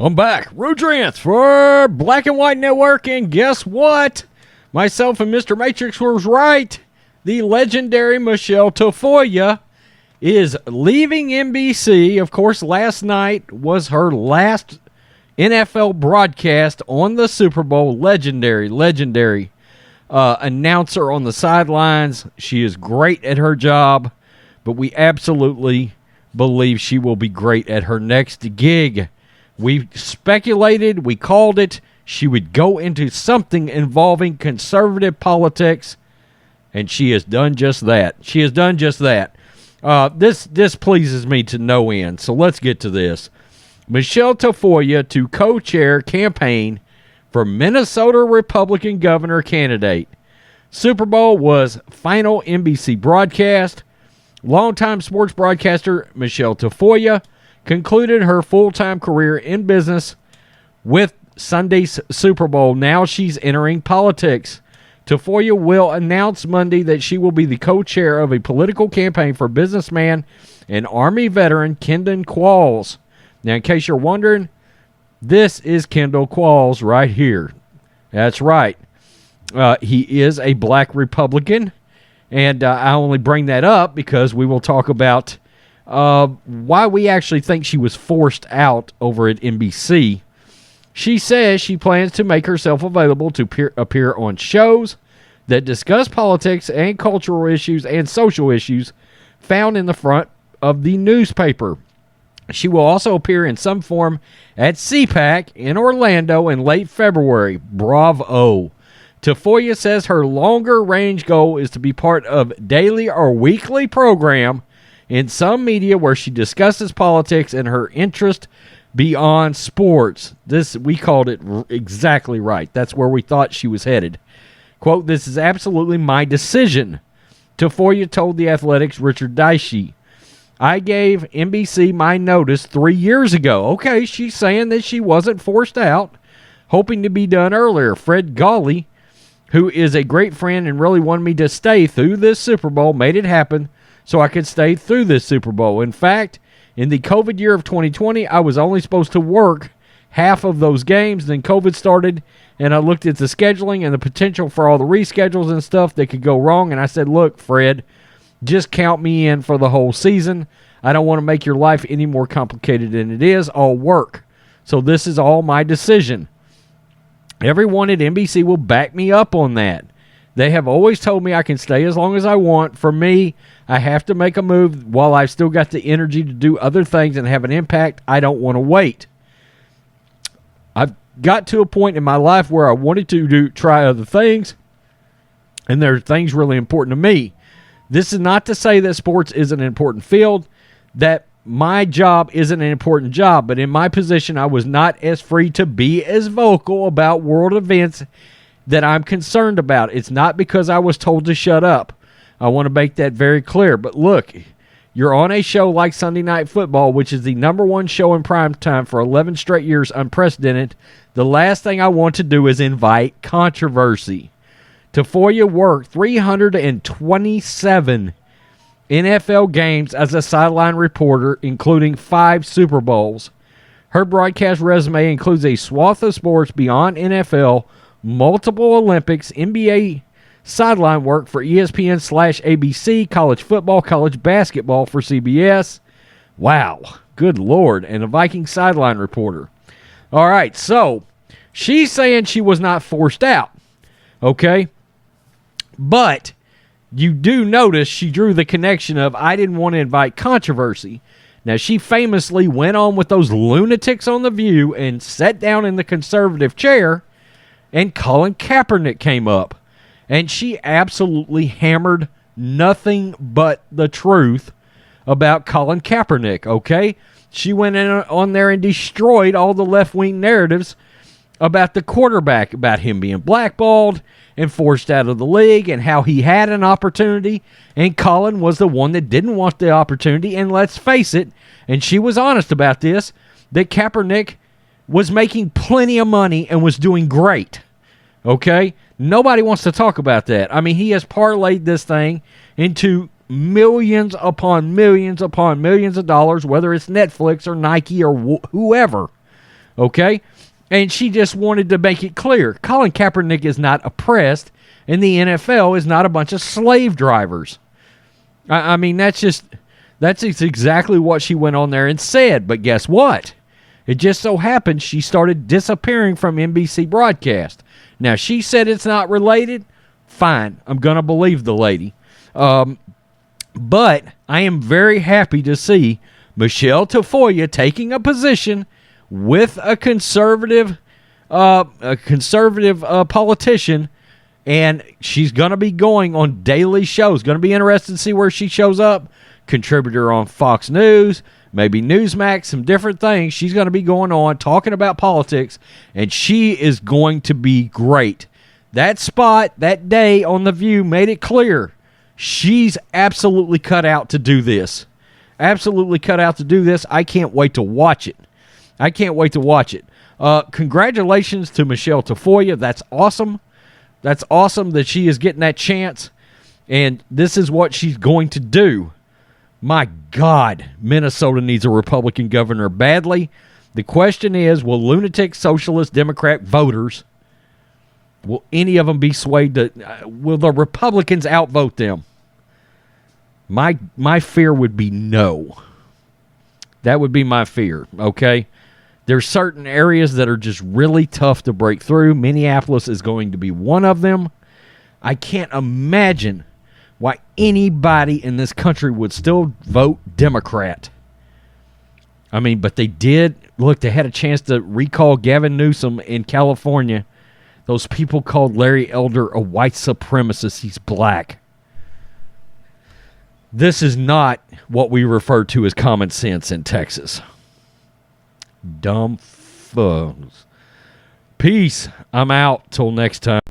I'm back. Rudrance for Black and White Network, and guess what? Myself and Mr. Matrix was right. The legendary Michele Tafoya is leaving NBC. Of course, last night was her last NFL broadcast on the Super Bowl. Legendary announcer on the sidelines. She is great at her job, but we absolutely believe she will be great at her next gig. We speculated, we called it, she would go into something involving conservative politics, and she has done just that. This pleases me to no end, so let's get to this. Michele Tafoya to co-chair campaign for Minnesota Republican governor candidate. Super Bowl was final NBC broadcast. Longtime sports broadcaster Michele Tafoya concluded her full-time career in business with Sunday's Super Bowl. Now she's entering politics. Tafoya will announce Monday that she will be the co-chair of a political campaign for businessman and Army veteran Kendall Qualls. Now, in case you're wondering, this is Kendall Qualls right here. That's right. He is a black Republican, and I only bring that up because we will talk about why we actually think she was forced out over at NBC. She says she plans to make herself available to appear on shows that discuss politics and cultural issues and social issues found in the front of the newspaper. She will also appear in some form at CPAC in Orlando in late February. Bravo. Tafoya says her longer-range goal is to be part of daily or weekly program in some media where she discusses politics and her interest beyond sports. We called it exactly right. That's where we thought she was headed. Quote, "This is absolutely my decision," Tafoya told The Athletic's Richard Dicey. "I gave NBC my notice 3 years ago." Okay, she's saying that she wasn't forced out, hoping to be done earlier. Fred Gawley, who is a great friend and really wanted me to stay through this Super Bowl, made it happen so I could stay through this Super Bowl. In fact, in the COVID year of 2020, I was only supposed to work half of those games. Then COVID started, and I looked at the scheduling and the potential for all the reschedules and stuff that could go wrong, and I said, look, Fred, just count me in for the whole season. I don't want to make your life any more complicated than it is. I'll work. So this is all my decision. Everyone at NBC will back me up on that. They have always told me I can stay as long as I want. For me, I have to make a move while I've still got the energy to do other things and have an impact. I don't want to wait. I've got to a point in my life where I wanted to try other things, and there are things really important to me. This is not to say that sports isn't an important field, that my job isn't an important job, but in my position, I was not as free to be as vocal about world events that I'm concerned about. It's not because I was told to shut up. I want to make that very clear. But look, you're on a show like Sunday Night Football, which is the number one show in prime time for 11 straight years, unprecedented. The last thing I want to do is invite controversy. Tafoya worked 327 NFL games as a sideline reporter, including 5 Super Bowls. Her broadcast resume includes a swath of sports beyond NFL, multiple Olympics, NBA sideline work for ESPN/ABC, college football, college basketball for CBS. Wow, good Lord, and a Viking sideline reporter. All right, so she's saying she was not forced out, okay? But you do notice she drew the connection of, I didn't want to invite controversy. Now, she famously went on with those lunatics on The View and sat down in the conservative chair, and Colin Kaepernick came up. And she absolutely hammered nothing but the truth about Colin Kaepernick, okay? She went in on there and destroyed all the left-wing narratives about the quarterback, about him being blackballed and forced out of the league, and how he had an opportunity, and Colin was the one that didn't want the opportunity. And let's face it, and she was honest about this, that Kaepernick was making plenty of money and was doing great, okay? Nobody wants to talk about that. I mean, he has parlayed this thing into millions upon millions upon millions of dollars, whether it's Netflix or Nike or whoever, Okay? And she just wanted to make it clear. Colin Kaepernick is not oppressed, and the NFL is not a bunch of slave drivers. I mean, that's exactly what she went on there and said. But guess what? It just so happened she started disappearing from NBC broadcast. Now, she said it's not related. Fine. I'm going to believe the lady. But I am very happy to see Michele Tafoya taking a position with a conservative politician, and she's going to be going on daily shows. Going to be interested to see where she shows up. Contributor on Fox News, maybe Newsmax, some different things. She's going to be going on talking about politics, and she is going to be great. That spot, that day on The View made it clear she's absolutely cut out to do this. Absolutely cut out to do this. I can't wait to watch it. Congratulations to Michele Tafoya. That's awesome. That's awesome that she is getting that chance, and this is what she's going to do. My God, Minnesota needs a Republican governor badly. The question is, will lunatic socialist Democrat voters, will any of them be swayed to, will the Republicans outvote them? My fear would be no. That would be my fear, okay? There's certain areas that are just really tough to break through. Minneapolis is going to be one of them. I can't imagine why anybody in this country would still vote Democrat. I mean, but they did. Look, they had a chance to recall Gavin Newsom in California. Those people called Larry Elder a white supremacist. He's black. This is not what we refer to as common sense in Texas. Dumb fucks. Peace. I'm out. Till next time.